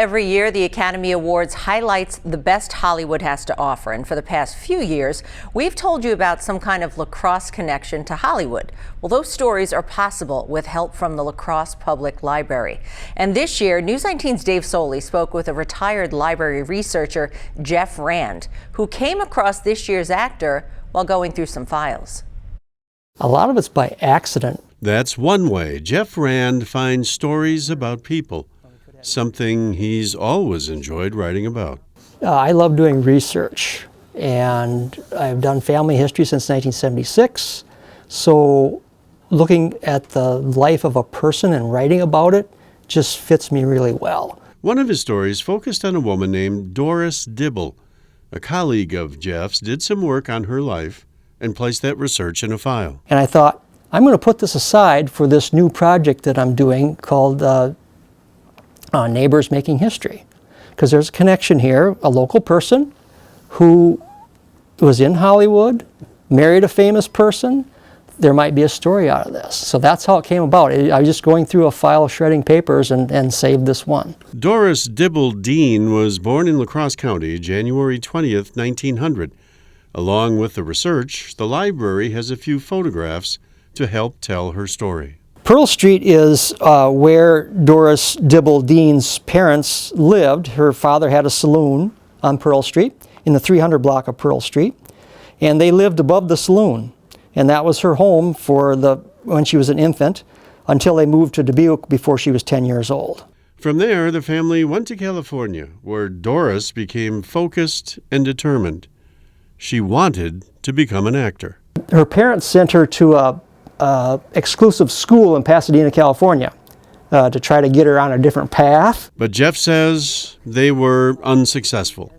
Every year, the Academy Awards highlights the best Hollywood has to offer. And for the past few years, we've told you about some kind of lacrosse connection to Hollywood. Well, those stories are possible with help from the La Crosse Public Library. And this year, News 19's Dave Soley spoke with a retired library researcher, Jeff Rand, who came across this year's actor while going through some files. A lot of it's by accident. That's one way Jeff Rand finds stories about people, something he's always enjoyed writing about. I love doing research, and I've done family history since 1976, so looking at the life of a person and writing about it just fits me really well. One of his stories focused on a woman named Doris Dibble. A colleague of Jeff's did some work on her life and placed that research in a file. And I thought, I'm going to put this aside for this new project that I'm doing called Neighbors Making History, because there's a connection here. A local person who was in Hollywood, married a famous person. There might be a story out of this. So that's how it came about. I was just going through a file, shredding papers, and saved this one. Doris Dibble Deane was born in La Crosse County, January 20th, 1900. Along with the research, the library has a few photographs to help tell her story. Pearl Street is where Doris Dibble Deane's parents lived. Her father had a saloon on Pearl Street in the 300 block of Pearl Street, and they lived above the saloon. And that was her home for when she was an infant until they moved to Dubuque before she was 10 years old. From there, the family went to California, where Doris became focused and determined. She wanted to become an actor. Her parents sent her to a exclusive school in Pasadena, California, to try to get her on a different path. But Jeff says they were unsuccessful.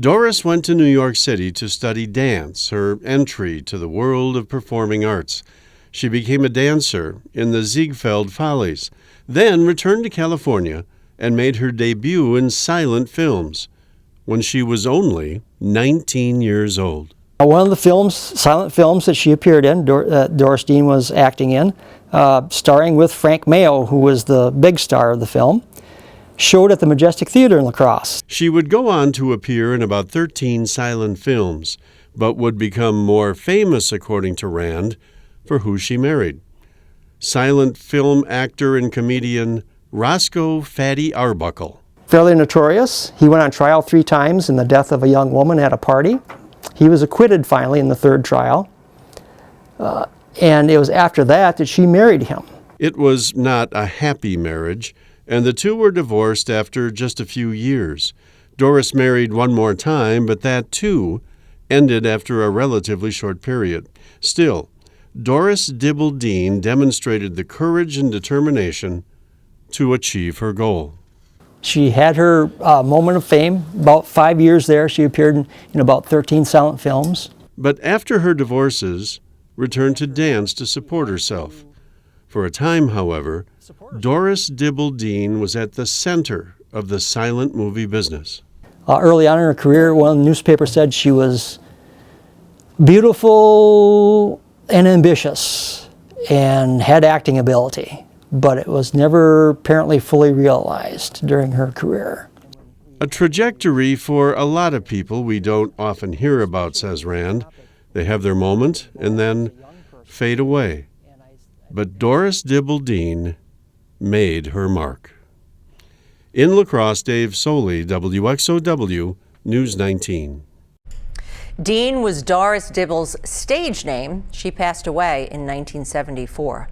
Doris went to New York City to study dance, her entry to the world of performing arts. She became a dancer in the Ziegfeld Follies, then returned to California and made her debut in silent films when she was only 19 years old. One of the silent films that she appeared in, Doris Deane was acting in, starring with Frank Mayo, who was the big star of the film, showed at the Majestic Theater in La Crosse. She would go on to appear in about 13 silent films, but would become more famous, according to Rand, for who she married. Silent film actor and comedian Roscoe Fatty Arbuckle. Fairly notorious. He went on trial 3 times in the death of a young woman at a party. He was acquitted finally in the 3rd trial, and it was after that she married him. It was not a happy marriage, and the two were divorced after just a few years. Doris married one more time, but that too ended after a relatively short period. Still, Doris Dibble Deane demonstrated the courage and determination to achieve her goal. She had her moment of fame. About 5 years there, she appeared in about 13 silent films. But after her divorces, returned to dance to support herself. For a time, however, Doris Dibble Deane was at the center of the silent movie business. Early on in her career, one of the newspapers said she was beautiful and ambitious and had acting ability, but it was never apparently fully realized during her career. A trajectory for a lot of people we don't often hear about, says Rand. They have their moment and then fade away. But Doris Dibble Deane made her mark. In La Crosse, Dave Soley, WXOW, News 19. Deane was Doris Dibble's stage name. She passed away in 1974.